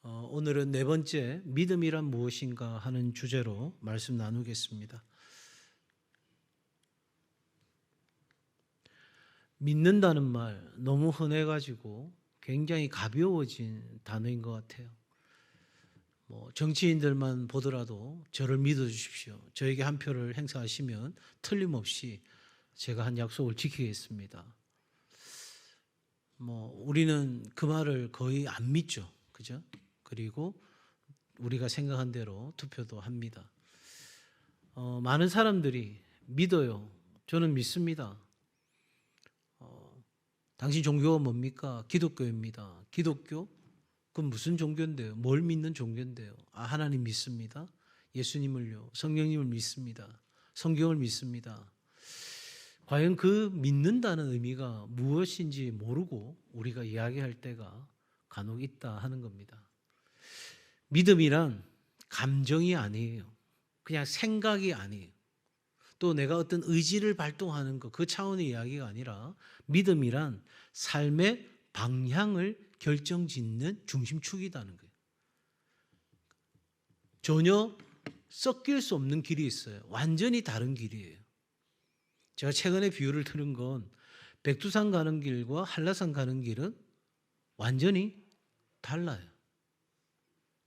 오늘은 네 번째 믿음이란 무엇인가 하는 주제로 말씀 나누겠습니다. 믿는다는 말 너무 흔해가지고 굉장히 가벼워진 단어인 것 같아요. 정치인들만 보더라도 저를 믿어주십시오. 저에게 한 표를 행사하시면 틀림없이 제가 한 약속을 지키겠습니다. 우리는 그 말을 거의 안 믿죠. 그죠? 그리고 우리가 생각한 대로 투표도 합니다. 많은 사람들이 믿어요. 저는 믿습니다. 당신 종교가 뭡니까? 기독교입니다. 기독교? 그럼 무슨 종교인데요? 뭘 믿는 종교인데요? 하나님 믿습니다. 예수님을요. 성령님을 믿습니다. 성경을 믿습니다. 과연 그 믿는다는 의미가 무엇인지 모르고 우리가 이야기할 때가 간혹 있다 하는 겁니다. 믿음이란 감정이 아니에요. 그냥 생각이 아니에요. 또 내가 어떤 의지를 발동하는 것, 그 차원의 이야기가 아니라 믿음이란 삶의 방향을 결정짓는 중심축이라는 거예요. 전혀 섞일 수 없는 길이 있어요. 완전히 다른 길이에요. 제가 최근에 비유를 들은 건 백두산 가는 길과 한라산 가는 길은 완전히 달라요.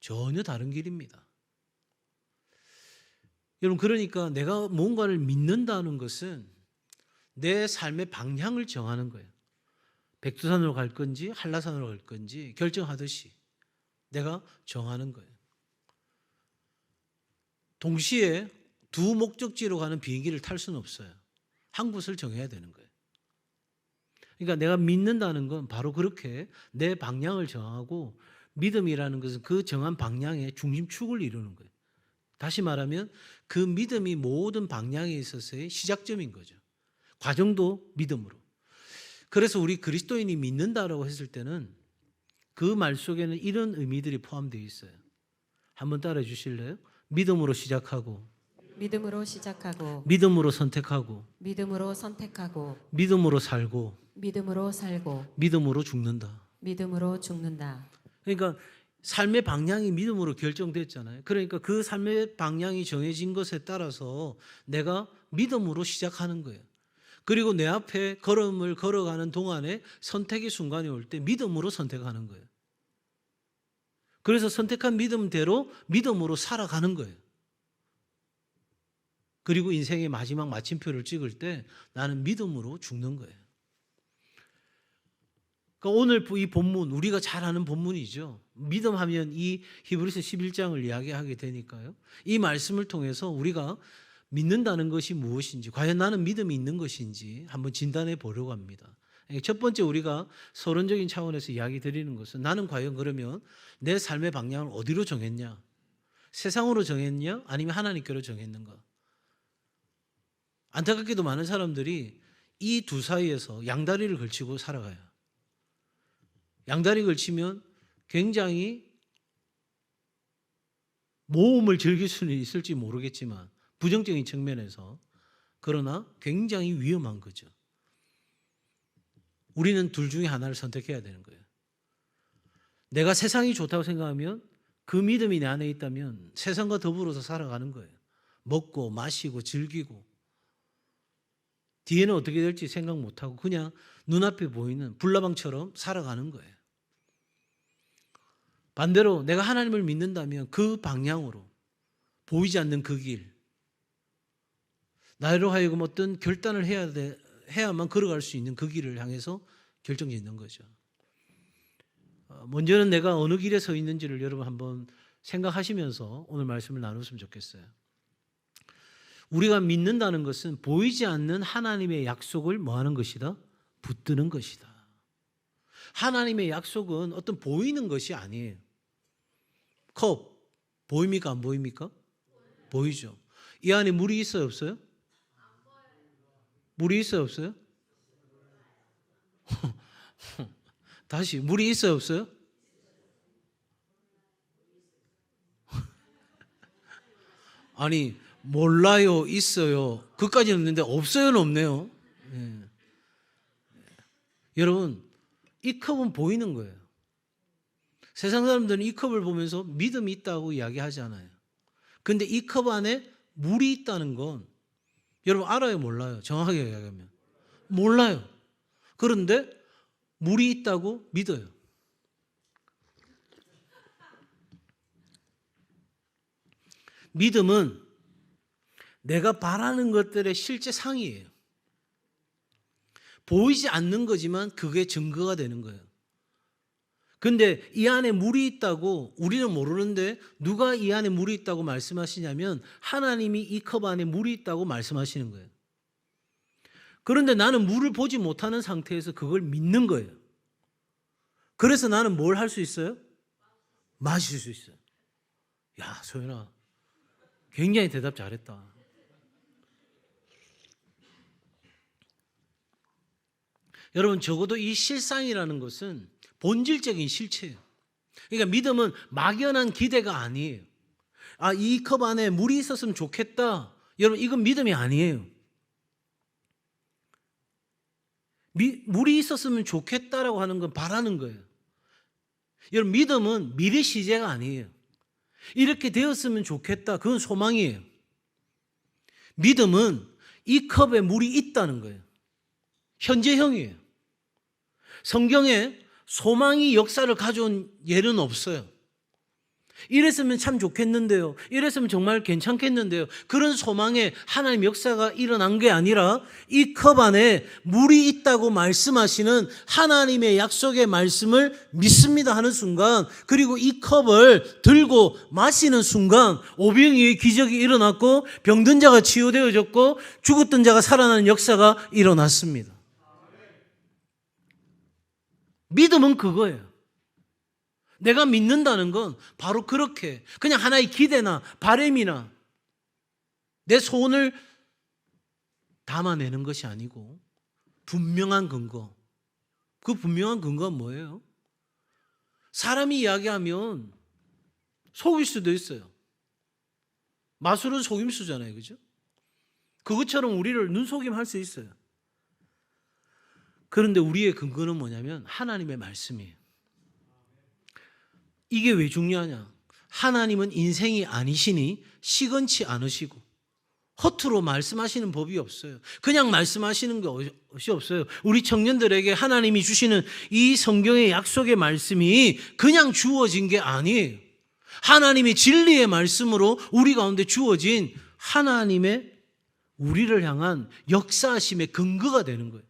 전혀 다른 길입니다. 여러분, 그러니까 내가 뭔가를 믿는다는 것은 내 삶의 방향을 정하는 거예요. 백두산으로 갈 건지 한라산으로 갈 건지 결정하듯이 내가 정하는 거예요. 동시에 두 목적지로 가는 비행기를 탈 수는 없어요. 한 곳을 정해야 되는 거예요. 그러니까 내가 믿는다는 건 바로 그렇게 내 방향을 정하고, 믿음이라는 것은 그 정한 방향의 중심축을 이루는 거예요. 다시 말하면 그 믿음이 모든 방향에 있어서의 시작점인 거죠. 과정도 믿음으로. 그래서 우리 그리스도인이 믿는다라고 했을 때는 그 말 속에는 이런 의미들이 포함되어 있어요. 한번 따라해 주실래요? 믿음으로 시작하고, 믿음으로 시작하고, 믿음으로 선택하고, 믿음으로 선택하고, 믿음으로 살고, 믿음으로 살고, 믿음으로 죽는다. 믿음으로 죽는다. 그러니까 삶의 방향이 믿음으로 결정됐잖아요. 그러니까 그 삶의 방향이 정해진 것에 따라서 내가 믿음으로 시작하는 거예요. 그리고 내 앞에 걸음을 걸어가는 동안에 선택의 순간이 올 때 믿음으로 선택하는 거예요. 그래서 선택한 믿음대로 믿음으로 살아가는 거예요. 그리고 인생의 마지막 마침표를 찍을 때 나는 믿음으로 죽는 거예요. 그러니까 오늘 이 본문, 우리가 잘 아는 본문이죠. 믿음하면 이 히브리서 11장을 이야기하게 되니까요. 이 말씀을 통해서 우리가 믿는다는 것이 무엇인지, 과연 나는 믿음이 있는 것인지 한번 진단해 보려고 합니다. 첫 번째, 우리가 서론적인 차원에서 이야기 드리는 것은, 나는 과연 그러면 내 삶의 방향을 어디로 정했냐? 세상으로 정했냐? 아니면 하나님께로 정했는가? 안타깝게도 많은 사람들이 이 두 사이에서 양다리를 걸치고 살아가요. 양다리 걸치면 굉장히 모험을 즐길 수는 있을지 모르겠지만, 부정적인 측면에서, 그러나 굉장히 위험한 거죠. 우리는 둘 중에 하나를 선택해야 되는 거예요. 내가 세상이 좋다고 생각하면, 그 믿음이 내 안에 있다면 세상과 더불어서 살아가는 거예요. 먹고 마시고 즐기고, 뒤에는 어떻게 될지 생각 못하고 그냥 눈앞에 보이는 불나방처럼 살아가는 거예요. 반대로 내가 하나님을 믿는다면 그 방향으로, 보이지 않는 그 길, 나로 하여금 어떤 결단을 해야만 걸어갈 수 있는 그 길을 향해서 결정짓는 거죠. 먼저는 내가 어느 길에 서 있는지를 여러분 한번 생각하시면서 오늘 말씀을 나눴으면 좋겠어요. 우리가 믿는다는 것은 보이지 않는 하나님의 약속을 뭐하는 것이다? 붙드는 것이다. 하나님의 약속은 어떤 보이는 것이 아니에요. 컵 보입니까? 안 보입니까? 보이죠. 이 안에 물이 있어요? 없어요? 물이 있어요? 없어요? 다시, 물이 있어요? 없어요? 아니, 몰라요? 있어요? 그까지는 없는데 없어요는 없네요. 네. 여러분, 이 컵은 보이는 거예요. 세상 사람들은 이 컵을 보면서 믿음이 있다고 이야기하잖아요. 근데 이 컵 안에 물이 있다는 건 여러분 알아요, 몰라요? 정확하게 이야기하면 몰라요. 그런데 물이 있다고 믿어요. 믿음은 내가 바라는 것들의 실제 상이에요. 보이지 않는 거지만 그게 증거가 되는 거예요. 근데 이 안에 물이 있다고 우리는 모르는데 누가 이 안에 물이 있다고 말씀하시냐면 하나님이 이 컵 안에 물이 있다고 말씀하시는 거예요. 그런데 나는 물을 보지 못하는 상태에서 그걸 믿는 거예요. 그래서 나는 뭘 할 수 있어요? 마실 수 있어요. 야, 소연아, 굉장히 대답 잘했다. 여러분, 적어도 이 실상이라는 것은 본질적인 실체예요. 그러니까 믿음은 막연한 기대가 아니에요. 아, 이 컵 안에 물이 있었으면 좋겠다. 여러분, 이건 믿음이 아니에요. 물이 있었으면 좋겠다라고 하는 건 바라는 거예요. 여러분, 믿음은 미래 시제가 아니에요. 이렇게 되었으면 좋겠다. 그건 소망이에요. 믿음은 이 컵에 물이 있다는 거예요. 현재형이에요. 성경에 소망이 역사를 가져온 예는 없어요. 이랬으면 참 좋겠는데요. 이랬으면 정말 괜찮겠는데요. 그런 소망에 하나님 역사가 일어난 게 아니라 이 컵 안에 물이 있다고 말씀하시는 하나님의 약속의 말씀을 믿습니다 하는 순간, 그리고 이 컵을 들고 마시는 순간 오병이의 기적이 일어났고 병든 자가 치유되어졌고 죽었던 자가 살아나는 역사가 일어났습니다. 믿음은 그거예요. 내가 믿는다는 건 바로 그렇게 그냥 하나의 기대나 바람이나 내 소원을 담아내는 것이 아니고 분명한 근거. 그 분명한 근거는 뭐예요? 사람이 이야기하면 속일 수도 있어요. 마술은 속임수잖아요. 그죠? 그것처럼 우리를 눈속임할 수 있어요. 그런데 우리의 근거는 뭐냐면 하나님의 말씀이에요. 이게 왜 중요하냐? 하나님은 인생이 아니시니 시건치 않으시고 허투루 말씀하시는 법이 없어요. 그냥 말씀하시는 것이 없어요. 우리 청년들에게 하나님이 주시는 이 성경의 약속의 말씀이 그냥 주어진 게 아니에요. 하나님의 진리의 말씀으로 우리 가운데 주어진 하나님의 우리를 향한 역사하심의 근거가 되는 거예요.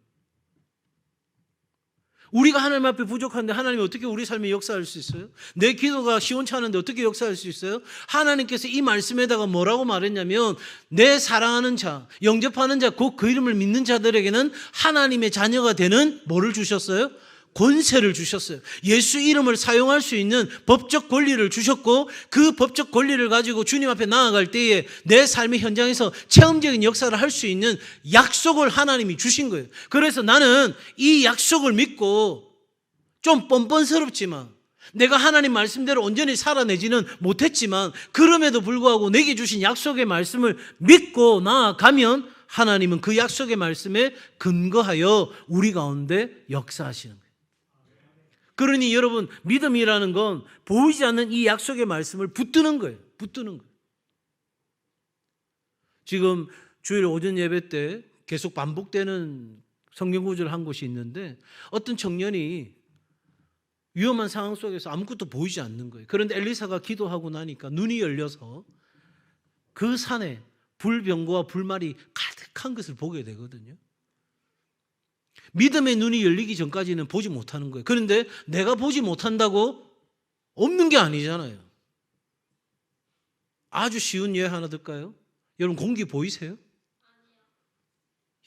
우리가 하나님 앞에 부족한데 하나님이 어떻게 우리 삶에 역사할 수 있어요? 내 기도가 시원찮은데 어떻게 역사할 수 있어요? 하나님께서 이 말씀에다가 뭐라고 말했냐면 내 사랑하는 자, 영접하는 자, 곧 그 이름을 믿는 자들에게는 하나님의 자녀가 되는 뭐를 주셨어요? 권세를 주셨어요. 예수 이름을 사용할 수 있는 법적 권리를 주셨고 그 법적 권리를 가지고 주님 앞에 나아갈 때에 내 삶의 현장에서 체험적인 역사를 할 수 있는 약속을 하나님이 주신 거예요. 그래서 나는 이 약속을 믿고 좀 뻔뻔스럽지만 내가 하나님 말씀대로 온전히 살아내지는 못했지만 그럼에도 불구하고 내게 주신 약속의 말씀을 믿고 나아가면 하나님은 그 약속의 말씀에 근거하여 우리 가운데 역사하시는 거예요. 그러니 여러분, 믿음이라는 건 보이지 않는 이 약속의 말씀을 붙드는 거예요. 붙드는 거예요. 지금 주일 오전 예배 때 계속 반복되는 성경 구절을 한 곳이 있는데 어떤 청년이 위험한 상황 속에서 아무것도 보이지 않는 거예요. 그런데 엘리사가 기도하고 나니까 눈이 열려서 그 산에 불병거와 불말이 가득한 것을 보게 되거든요. 믿음의 눈이 열리기 전까지는 보지 못하는 거예요. 그런데 내가 보지 못한다고 없는 게 아니잖아요. 아주 쉬운 예화 하나 들까요? 여러분, 공기 보이세요?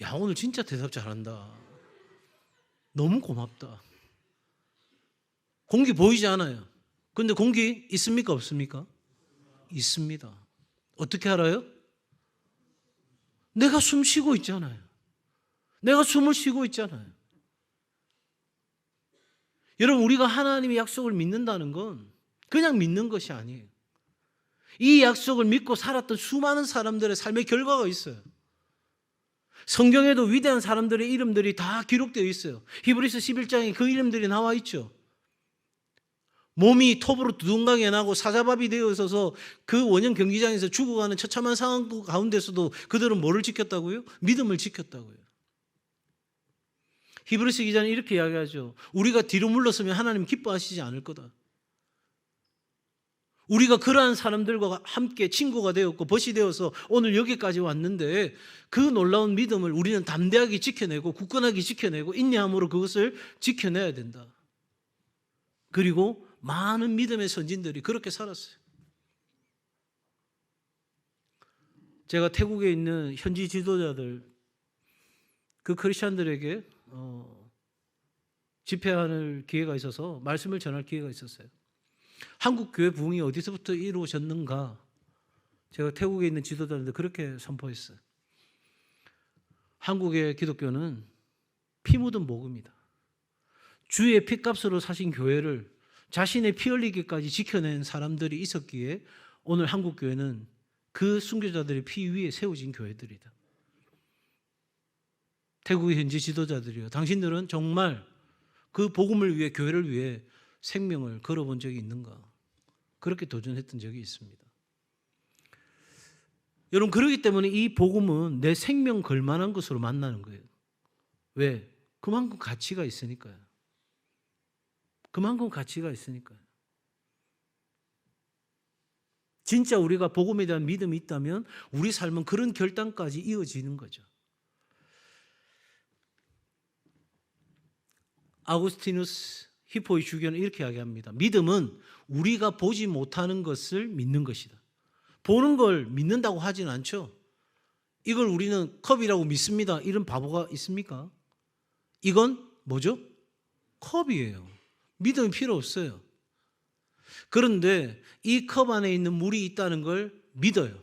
야, 오늘 진짜 대답 잘한다. 너무 고맙다. 공기 보이지 않아요. 그런데 공기 있습니까? 없습니까? 있습니다. 어떻게 알아요? 내가 숨 쉬고 있잖아요. 내가 숨을 쉬고 있잖아요. 여러분, 우리가 하나님의 약속을 믿는다는 건 그냥 믿는 것이 아니에요. 이 약속을 믿고 살았던 수많은 사람들의 삶의 결과가 있어요. 성경에도 위대한 사람들의 이름들이 다 기록되어 있어요. 히브리서 11장에 그 이름들이 나와 있죠. 몸이 톱으로 두둥강에 나고 사자밥이 되어 있어서 그 원형 경기장에서 죽어가는 처참한 상황 가운데서도 그들은 뭐를 지켰다고요? 믿음을 지켰다고요. 히브리서 기자는 이렇게 이야기하죠. 우리가 뒤로 물러서면 하나님 기뻐하시지 않을 거다. 우리가 그러한 사람들과 함께 친구가 되었고 벗이 되어서 오늘 여기까지 왔는데 그 놀라운 믿음을 우리는 담대하게 지켜내고 굳건하게 지켜내고 인내함으로 그것을 지켜내야 된다. 그리고 많은 믿음의 선진들이 그렇게 살았어요. 제가 태국에 있는 현지 지도자들, 그 크리스찬들에게 집회할 기회가 있어서 말씀을 전할 기회가 있었어요. 한국 교회 부흥이 어디서부터 이루어졌는가? 제가 태국에 있는 지도자들한테 그렇게 선포했어요. 한국의 기독교는 피 묻은 복음이다. 주의 피값으로 사신 교회를 자신의 피 흘리기까지 지켜낸 사람들이 있었기에 오늘 한국 교회는 그 순교자들의 피 위에 세워진 교회들이다. 태국의 현지 지도자들이요. 당신들은 정말 그 복음을 위해, 교회를 위해 생명을 걸어본 적이 있는가? 그렇게 도전했던 적이 있습니다. 여러분, 그렇기 때문에 이 복음은 내 생명 걸만한 것으로 만나는 거예요. 왜? 그만큼 가치가 있으니까요. 그만큼 가치가 있으니까요. 진짜 우리가 복음에 대한 믿음이 있다면 우리 삶은 그런 결단까지 이어지는 거죠. 아우구스티누스 히포의 주교는 이렇게 이야기합니다. 믿음은 우리가 보지 못하는 것을 믿는 것이다. 보는 걸 믿는다고 하진 않죠. 이걸 우리는 컵이라고 믿습니다. 이런 바보가 있습니까? 이건 뭐죠? 컵이에요. 믿음이 필요 없어요. 그런데 이 컵 안에 있는 물이 있다는 걸 믿어요.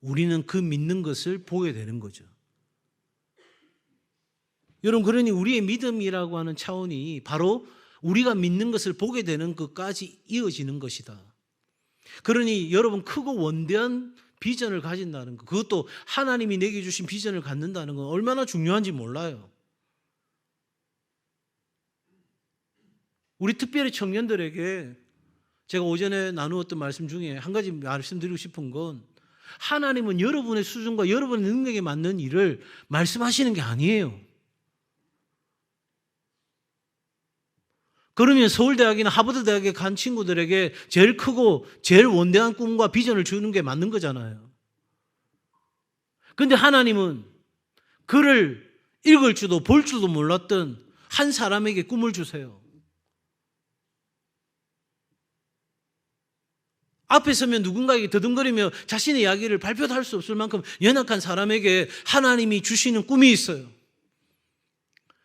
우리는 그 믿는 것을 보게 되는 거죠. 여러분, 그러니 우리의 믿음이라고 하는 차원이 바로 우리가 믿는 것을 보게 되는 것까지 이어지는 것이다. 그러니 여러분, 크고 원대한 비전을 가진다는 것, 그것도 하나님이 내게 주신 비전을 갖는다는 건 얼마나 중요한지 몰라요. 우리 특별히 청년들에게 제가 오전에 나누었던 말씀 중에 한 가지 말씀드리고 싶은 건, 하나님은 여러분의 수준과 여러분의 능력에 맞는 일을 말씀하시는 게 아니에요. 그러면 서울대학이나 하버드대학에 간 친구들에게 제일 크고 제일 원대한 꿈과 비전을 주는 게 맞는 거잖아요. 그런데 하나님은 글을 읽을 줄도 볼 줄도 몰랐던 한 사람에게 꿈을 주세요. 앞에 서면 누군가에게 더듬거리며 자신의 이야기를 발표도 할 수 없을 만큼 연약한 사람에게 하나님이 주시는 꿈이 있어요.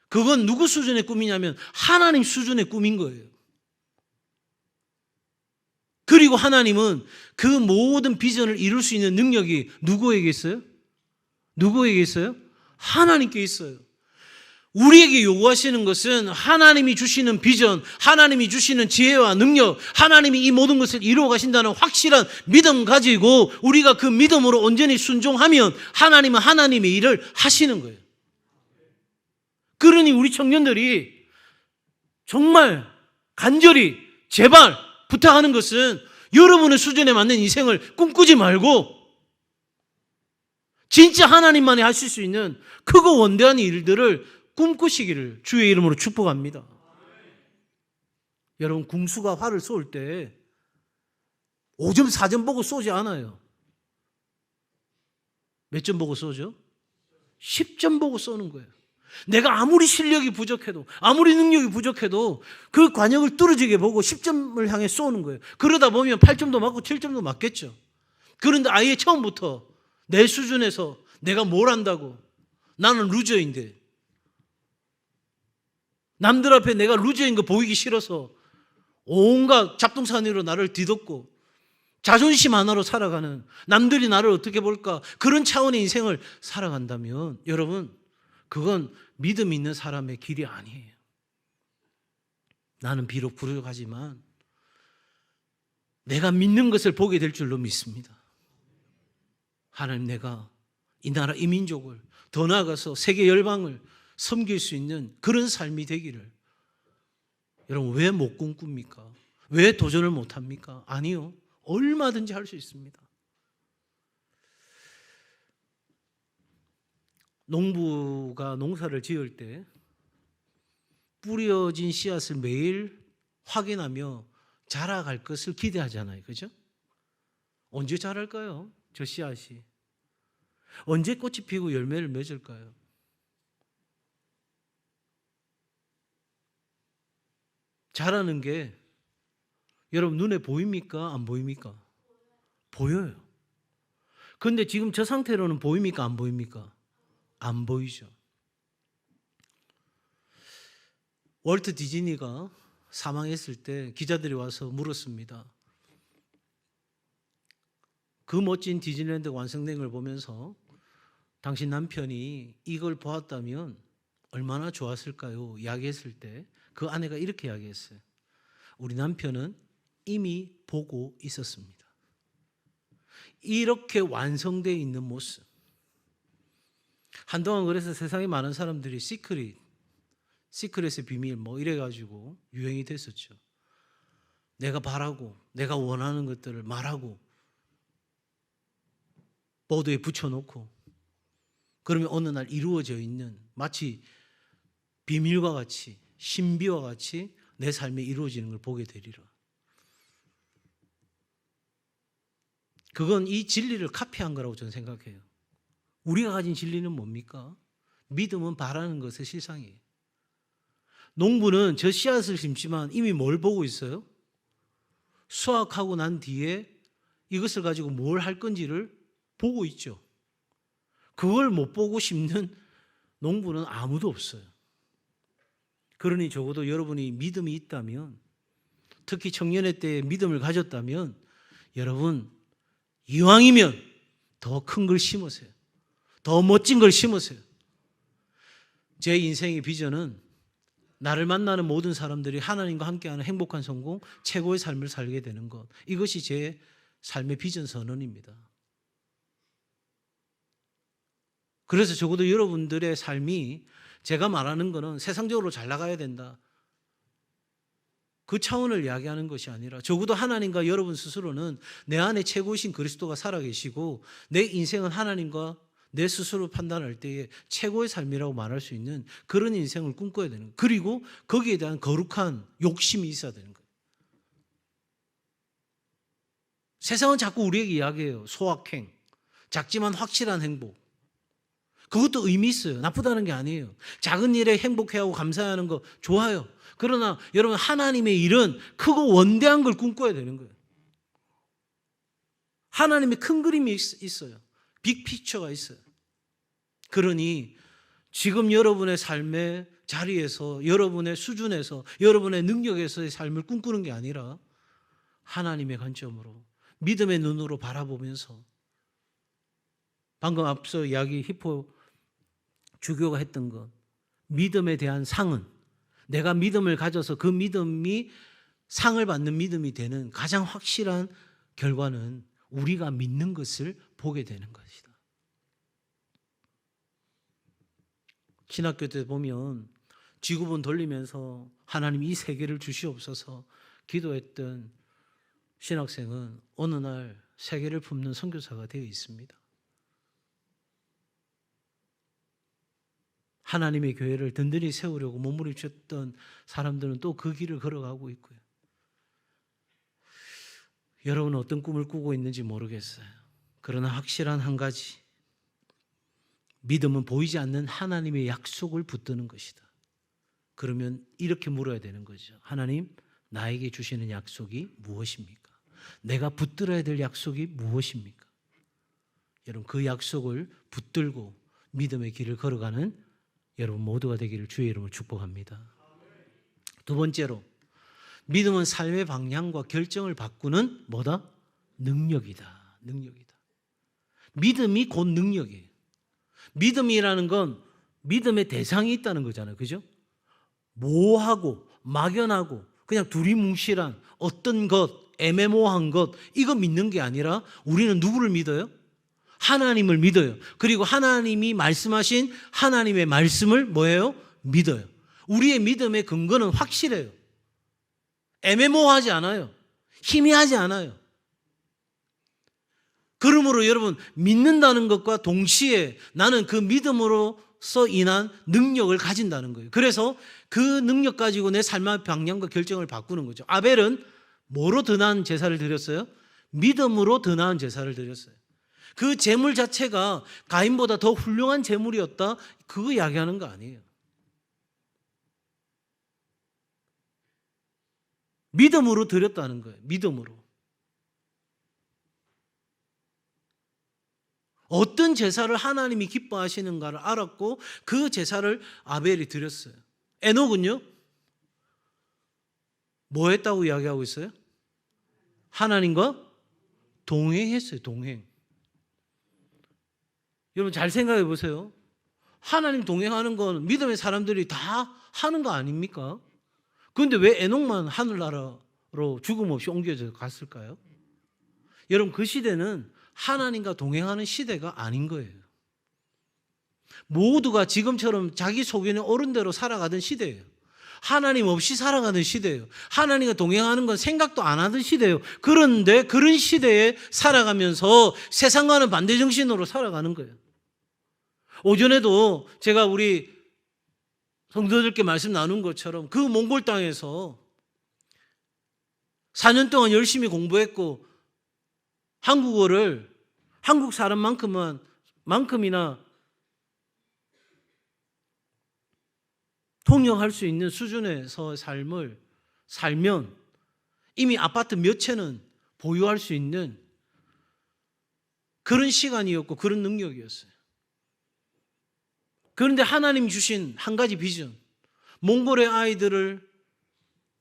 그건 누구 수준의 꿈이냐면 하나님 수준의 꿈인 거예요. 그리고 하나님은 그 모든 비전을 이룰 수 있는 능력이 누구에게 있어요? 누구에게 있어요? 하나님께 있어요. 우리에게 요구하시는 것은 하나님이 주시는 비전, 하나님이 주시는 지혜와 능력, 하나님이 이 모든 것을 이루어 가신다는 확실한 믿음 가지고 우리가 그 믿음으로 온전히 순종하면 하나님은 하나님의 일을 하시는 거예요. 그러니 우리 청년들이 정말 간절히 제발 부탁하는 것은 여러분의 수준에 맞는 인생을 꿈꾸지 말고 진짜 하나님만이 하실 수 있는 크고 원대한 일들을 꿈꾸시기를 주의 이름으로 축복합니다. 여러분, 궁수가 활을 쏠 때 5점, 4점 보고 쏘지 않아요. 몇 점 보고 쏘죠? 10점 보고 쏘는 거예요. 내가 아무리 실력이 부족해도, 아무리 능력이 부족해도 그 관역을 뚫어지게 보고 10점을 향해 쏘는 거예요. 그러다 보면 8점도 맞고 7점도 맞겠죠. 그런데 아예 처음부터 내 수준에서 내가 뭘 한다고, 나는 루저인데, 남들 앞에 내가 루저인 거 보이기 싫어서 온갖 잡동사니로 나를 뒤덮고 자존심 하나로 살아가는, 남들이 나를 어떻게 볼까, 그런 차원의 인생을 살아간다면 여러분, 그건 믿음 있는 사람의 길이 아니에요. 나는 비록 부족하지만 내가 믿는 것을 보게 될 줄로 믿습니다. 하나님, 내가 이 나라 이 민족을 더 나아가서 세계 열방을 섬길 수 있는 그런 삶이 되기를. 여러분, 왜 못 꿈꿉니까? 왜 도전을 못합니까? 아니요. 얼마든지 할 수 있습니다. 농부가 농사를 지을 때 뿌려진 씨앗을 매일 확인하며 자라갈 것을 기대하잖아요. 그죠? 언제 자랄까요? 저 씨앗이. 언제 꽃이 피고 열매를 맺을까요? 자라는 게 여러분 눈에 보입니까? 안 보입니까? 보여요. 그런데 지금 저 상태로는 보입니까? 안 보입니까? 안 보이죠. 월트 디즈니가 사망했을 때 기자들이 와서 물었습니다. 그 멋진 디즈니랜드 완성된 걸 보면서 당신 남편이 이걸 보았다면 얼마나 좋았을까요? 이야기했을 때 그 아내가 이렇게 이야기했어요. 우리 남편은 이미 보고 있었습니다. 이렇게 완성되어 있는 모습. 한동안 그래서 세상에 많은 사람들이 시크릿의 비밀 뭐 이래가지고 유행이 됐었죠. 내가 바라고 내가 원하는 것들을 말하고 보드에 붙여놓고 그러면 어느 날 이루어져 있는 마치 비밀과 같이 신비와 같이 내 삶에 이루어지는 걸 보게 되리라. 그건 이 진리를 카피한 거라고 저는 생각해요. 우리가 가진 진리는 뭡니까? 믿음은 바라는 것의 실상이에요. 농부는 저 씨앗을 심지만 이미 뭘 보고 있어요? 수확하고 난 뒤에 이것을 가지고 뭘 할 건지를 보고 있죠. 그걸 못 보고 심는 농부는 아무도 없어요. 그러니 적어도 여러분이 믿음이 있다면, 특히 청년의 때에 믿음을 가졌다면 여러분 이왕이면 더 큰 걸 심으세요. 더 멋진 걸 심으세요. 제 인생의 비전은 나를 만나는 모든 사람들이 하나님과 함께하는 행복한 성공, 최고의 삶을 살게 되는 것. 이것이 제 삶의 비전 선언입니다. 그래서 적어도 여러분들의 삶이 제가 말하는 것은 세상적으로 잘 나가야 된다. 그 차원을 이야기하는 것이 아니라 적어도 하나님과 여러분 스스로는 내 안에 최고이신 그리스도가 살아계시고 내 인생은 하나님과 내 스스로 판단할 때에 최고의 삶이라고 말할 수 있는 그런 인생을 꿈꿔야 되는 거예요. 그리고 거기에 대한 거룩한 욕심이 있어야 되는 거예요. 세상은 자꾸 우리에게 이야기해요. 소확행, 작지만 확실한 행복. 그것도 의미 있어요. 나쁘다는 게 아니에요. 작은 일에 행복해하고 감사하는 거 좋아요. 그러나 여러분 하나님의 일은 크고 원대한 걸 꿈꿔야 되는 거예요. 하나님의 큰 그림이 있어요. 빅피처가 있어요. 그러니 지금 여러분의 삶의 자리에서, 여러분의 수준에서, 여러분의 능력에서의 삶을 꿈꾸는 게 아니라 하나님의 관점으로 믿음의 눈으로 바라보면서 방금 앞서 이야기 히포 주교가 했던 것, 믿음에 대한 상은 내가 믿음을 가져서 그 믿음이 상을 받는 믿음이 되는 가장 확실한 결과는 우리가 믿는 것을 보게 되는 것이다. 신학교 때 보면 지구본 돌리면서 하나님 이 세계를 주시옵소서 기도했던 신학생은 어느 날 세계를 품는 선교사가 되어 있습니다. 하나님의 교회를 든든히 세우려고 몸부림쳤던 사람들은 또 그 길을 걸어가고 있고요. 여러분은 어떤 꿈을 꾸고 있는지 모르겠어요. 그러나 확실한 한 가지, 믿음은 보이지 않는 하나님의 약속을 붙드는 것이다. 그러면 이렇게 물어야 되는 거죠. 하나님, 나에게 주시는 약속이 무엇입니까? 내가 붙들어야 될 약속이 무엇입니까? 여러분 그 약속을 붙들고 믿음의 길을 걸어가는 여러분 모두가 되기를 주의 이름으로 축복합니다. 두 번째로, 믿음은 삶의 방향과 결정을 바꾸는 뭐다? 능력이다. 능력이다. 믿음이 곧 능력이에요. 믿음이라는 건 믿음의 대상이 있다는 거잖아요. 그죠? 모호하고 막연하고 그냥 두리뭉실한 어떤 것, 애매모호한 것, 이거 믿는 게 아니라 우리는 누구를 믿어요? 하나님을 믿어요. 그리고 하나님이 말씀하신 하나님의 말씀을 뭐예요? 믿어요. 우리의 믿음의 근거는 확실해요. 애매모호하지 않아요. 희미하지 않아요. 그러므로 여러분, 믿는다는 것과 동시에 나는 그 믿음으로서 인한 능력을 가진다는 거예요. 그래서 그 능력 가지고 내 삶의 방향과 결정을 바꾸는 거죠. 아벨은 뭐로 더 나은 제사를 드렸어요? 믿음으로 더 나은 제사를 드렸어요. 그 제물 자체가 가인보다 더 훌륭한 제물이었다, 그거 이야기하는 거 아니에요. 믿음으로 드렸다는 거예요. 믿음으로. 어떤 제사를 하나님이 기뻐하시는가를 알았고 그 제사를 아벨이 드렸어요. 에녹은요? 뭐 했다고 이야기하고 있어요? 하나님과 동행했어요. 동행. 여러분 잘 생각해 보세요. 하나님 동행하는 건 믿음의 사람들이 다 하는 거 아닙니까? 그런데 왜 에녹만 하늘나라로 죽음 없이 옮겨져 갔을까요? 여러분 그 시대는 하나님과 동행하는 시대가 아닌 거예요. 모두가 지금처럼 자기 속에는 옳은 대로 살아가던 시대예요. 하나님 없이 살아가는 시대예요. 하나님과 동행하는 건 생각도 안 하던 시대예요. 그런데 그런 시대에 살아가면서 세상과는 반대 정신으로 살아가는 거예요. 오전에도 제가 우리 성도들께 말씀 나눈 것처럼 그 몽골 땅에서 4년 동안 열심히 공부했고 한국어를 한국 사람만큼이나 통역할 수 있는 수준에서 삶을 살면 이미 아파트 몇 채는 보유할 수 있는 그런 시간이었고 그런 능력이었어요. 그런데 하나님 주신 한 가지 비전, 몽골의 아이들을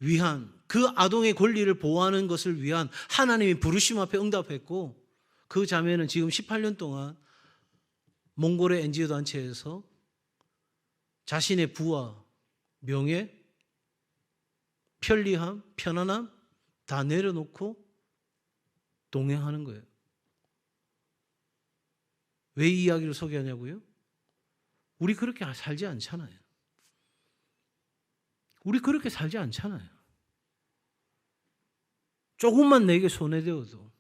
위한 그 아동의 권리를 보호하는 것을 위한 하나님의 부르심 앞에 응답했고 그 자매는 지금 18년 동안 몽골의 NGO 단체에서 자신의 부와 명예, 편리함, 편안함 다 내려놓고 동행하는 거예요. 왜 이 이야기를 소개하냐고요? 우리 그렇게 살지 않잖아요. 우리 그렇게 살지 않잖아요. 조금만 내게 손해되어도,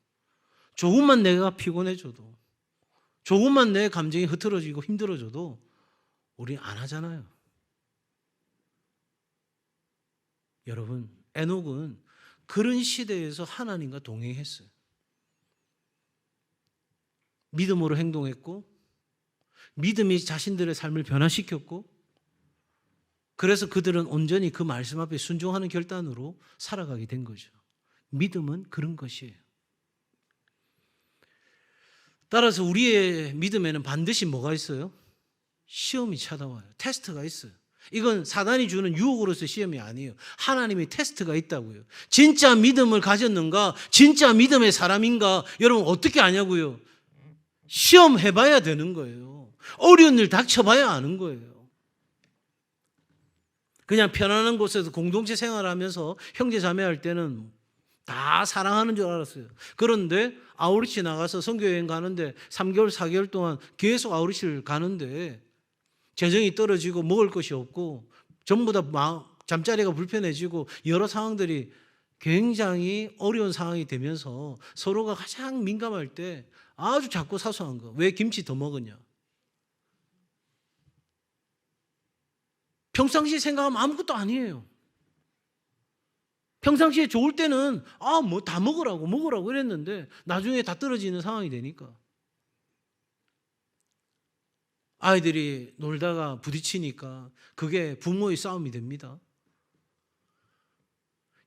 조금만 내가 피곤해져도, 조금만 내 감정이 흐트러지고 힘들어져도 우리 안 하잖아요. 여러분, 에녹은 그런 시대에서 하나님과 동행했어요. 믿음으로 행동했고 믿음이 자신들의 삶을 변화시켰고 그래서 그들은 온전히 그 말씀 앞에 순종하는 결단으로 살아가게 된 거죠. 믿음은 그런 것이에요. 따라서 우리의 믿음에는 반드시 뭐가 있어요? 시험이 찾아와요. 테스트가 있어요. 이건 사단이 주는 유혹으로서 시험이 아니에요. 하나님의 테스트가 있다고요. 진짜 믿음을 가졌는가? 진짜 믿음의 사람인가? 여러분 어떻게 아냐고요? 시험해봐야 되는 거예요. 어려운 일 닥쳐봐야 아는 거예요. 그냥 편안한 곳에서 공동체 생활하면서 형제 자매할 때는 다 사랑하는 줄 알았어요. 그런데 아우리치 나가서 선교여행 가는데 3개월 4개월 동안 계속 아우리치를 가는데 재정이 떨어지고 먹을 것이 없고 전부 다 잠자리가 불편해지고 여러 상황들이 굉장히 어려운 상황이 되면서 서로가 가장 민감할 때 아주 작고 사소한 거. 왜 김치 더 먹었냐? 평상시에 생각하면 아무것도 아니에요. 평상시에 좋을 때는 뭐 다 먹으라고 이랬는데 나중에 다 떨어지는 상황이 되니까 아이들이 놀다가 부딪히니까 그게 부모의 싸움이 됩니다.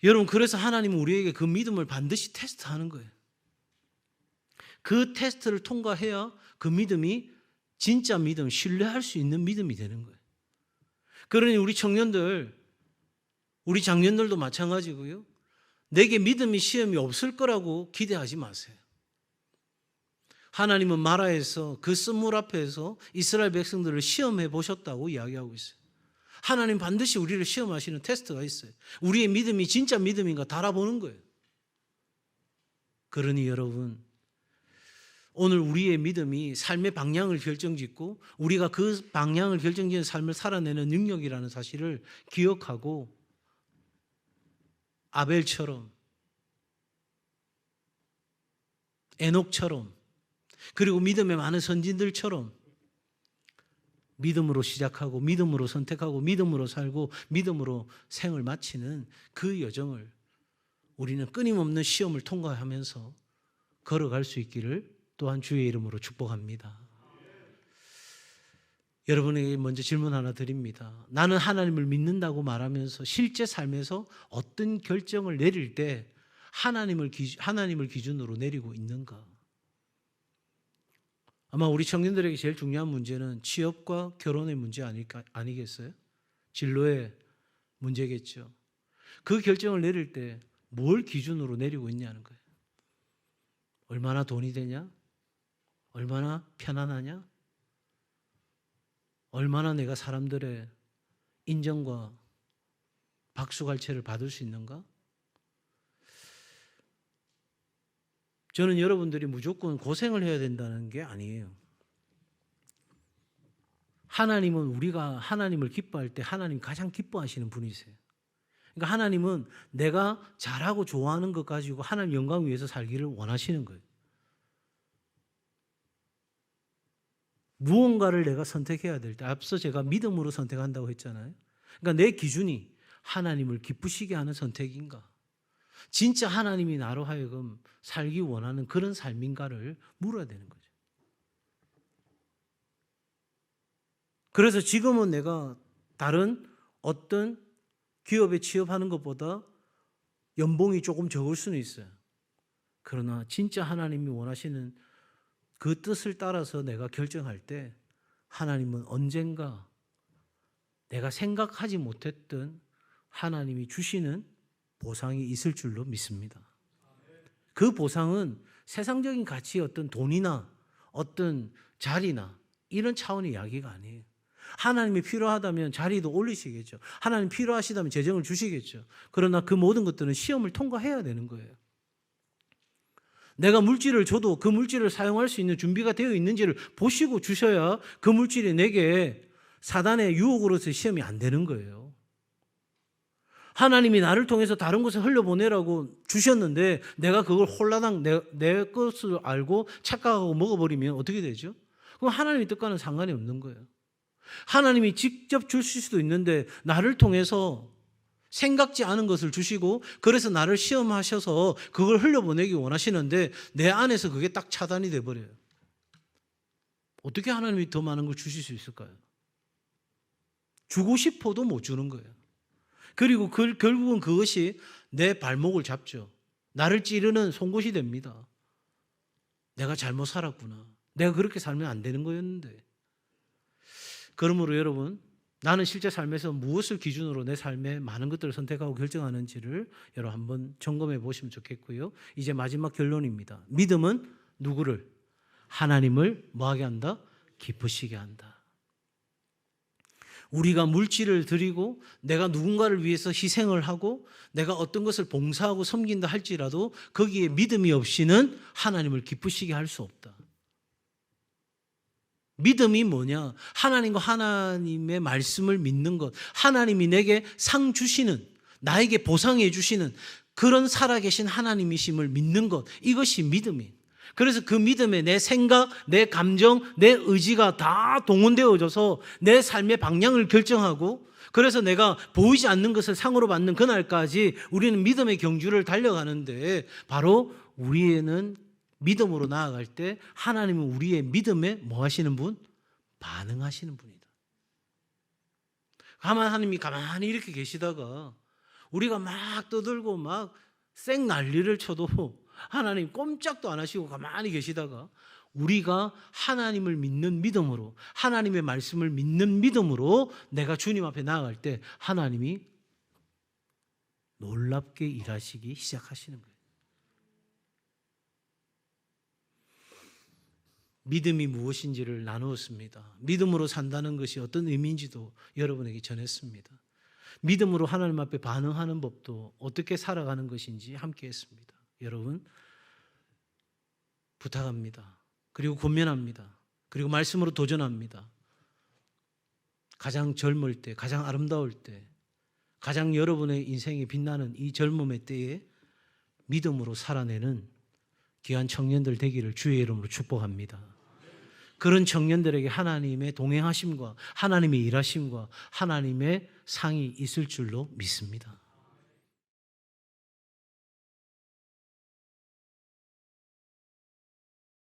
여러분 그래서 하나님은 우리에게 그 믿음을 반드시 테스트하는 거예요. 그 테스트를 통과해야 그 믿음이 진짜 믿음, 신뢰할 수 있는 믿음이 되는 거예요. 그러니 우리 청년들, 우리 장년들도 마찬가지고요. 내게 믿음이 시험이 없을 거라고 기대하지 마세요. 하나님은 마라에서 그 쓴물 앞에서 이스라엘 백성들을 시험해 보셨다고 이야기하고 있어요. 하나님 반드시 우리를 시험하시는 테스트가 있어요. 우리의 믿음이 진짜 믿음인가 달아보는 거예요. 그러니 여러분, 오늘 우리의 믿음이 삶의 방향을 결정짓고 우리가 그 방향을 결정짓는 삶을 살아내는 능력이라는 사실을 기억하고 아벨처럼, 에녹처럼, 그리고 믿음의 많은 선진들처럼 믿음으로 시작하고 믿음으로 선택하고 믿음으로 살고 믿음으로 생을 마치는 그 여정을 우리는 끊임없는 시험을 통과하면서 걸어갈 수 있기를 또한 주의 이름으로 축복합니다. 여러분에게 먼저 질문 하나 드립니다. 나는 하나님을 믿는다고 말하면서 실제 삶에서 어떤 결정을 내릴 때 하나님을 기준으로 내리고 있는가? 아마 우리 청년들에게 제일 중요한 문제는 취업과 결혼의 문제 아니겠어요? 진로의 문제겠죠. 그 결정을 내릴 때 뭘 기준으로 내리고 있냐는 거예요. 얼마나 돈이 되냐? 얼마나 편안하냐? 얼마나 내가 사람들의 인정과 박수갈채를 받을 수 있는가? 저는 여러분들이 무조건 고생을 해야 된다는 게 아니에요. 하나님은 우리가 하나님을 기뻐할 때 하나님 가장 기뻐하시는 분이세요. 그러니까 하나님은 내가 잘하고 좋아하는 것 가지고 하나님 영광 위해서 살기를 원하시는 거예요. 무언가를 내가 선택해야 될 때, 앞서 제가 믿음으로 선택한다고 했잖아요. 그러니까 내 기준이 하나님을 기쁘시게 하는 선택인가? 진짜 하나님이 나로 하여금 살기 원하는 그런 삶인가를 물어야 되는 거죠. 그래서 지금은 내가 다른 어떤 기업에 취업하는 것보다 연봉이 조금 적을 수는 있어요. 그러나 진짜 하나님이 원하시는 그 뜻을 따라서 내가 결정할 때 하나님은 언젠가 내가 생각하지 못했던 하나님이 주시는 보상이 있을 줄로 믿습니다. 그 보상은 세상적인 가치의 어떤 돈이나 어떤 자리나 이런 차원의 이야기가 아니에요. 하나님이 필요하다면 자리도 올리시겠죠. 하나님 필요하시다면 재정을 주시겠죠. 그러나 그 모든 것들은 시험을 통과해야 되는 거예요. 내가 물질을 줘도 그 물질을 사용할 수 있는 준비가 되어 있는지를 보시고 주셔야 그 물질이 내게 사단의 유혹으로서 시험이 안 되는 거예요. 하나님이 나를 통해서 다른 곳에 흘려보내라고 주셨는데 내가 그걸 홀라당 내 것을 알고 착각하고 먹어버리면 어떻게 되죠? 그럼 하나님의 뜻과는 상관이 없는 거예요. 하나님이 직접 주실 수도 있는데 나를 통해서 생각지 않은 것을 주시고 그래서 나를 시험하셔서 그걸 흘려보내기 원하시는데 내 안에서 그게 딱 차단이 돼버려요. 어떻게 하나님이 더 많은 걸 주실 수 있을까요? 주고 싶어도 못 주는 거예요. 그리고 결국은 그것이 내 발목을 잡죠. 나를 찌르는 송곳이 됩니다. 내가 잘못 살았구나. 내가 그렇게 살면 안 되는 거였는데. 그러므로 여러분, 나는 실제 삶에서 무엇을 기준으로 내 삶에 많은 것들을 선택하고 결정하는지를 여러분 한번 점검해 보시면 좋겠고요. 이제 마지막 결론입니다. 믿음은 누구를? 하나님을 뭐하게 한다? 기쁘시게 한다. 우리가 물질을 드리고 내가 누군가를 위해서 희생을 하고 내가 어떤 것을 봉사하고 섬긴다 할지라도 거기에 믿음이 없이는 하나님을 기쁘시게 할 수 없다. 믿음이 뭐냐? 하나님과 하나님의 말씀을 믿는 것, 하나님이 내게 상 주시는, 나에게 보상해 주시는 그런 살아계신 하나님이심을 믿는 것, 이것이 믿음이에요. 그래서 그 믿음에 내 생각, 내 감정, 내 의지가 다 동원되어져서 내 삶의 방향을 결정하고 그래서 내가 보이지 않는 것을 상으로 받는 그날까지 우리는 믿음의 경주를 달려가는데 바로 우리는 믿음으로 나아갈 때 하나님은 우리의 믿음에 뭐 하시는 분? 반응하시는 분이다. 하나님이 가만히 이렇게 계시다가 우리가 막 떠들고 막 쌩 난리를 쳐도 하나님 꼼짝도 안 하시고 가만히 계시다가 우리가 하나님을 믿는 믿음으로 하나님의 말씀을 믿는 믿음으로 내가 주님 앞에 나아갈 때 하나님이 놀랍게 일하시기 시작하시는 거예요. 믿음이 무엇인지를 나누었습니다. 믿음으로 산다는 것이 어떤 의미인지도 여러분에게 전했습니다. 믿음으로 하나님 앞에 반응하는 법도 어떻게 살아가는 것인지 함께 했습니다. 여러분 부탁합니다. 그리고 권면합니다. 그리고 말씀으로 도전합니다. 가장 젊을 때, 가장 아름다울 때, 가장 여러분의 인생에 빛나는 이 젊음의 때에 믿음으로 살아내는 귀한 청년들 되기를 주의 이름으로 축복합니다. 그런 청년들에게 하나님의 동행하심과 하나님의 일하심과 하나님의 상이 있을 줄로 믿습니다.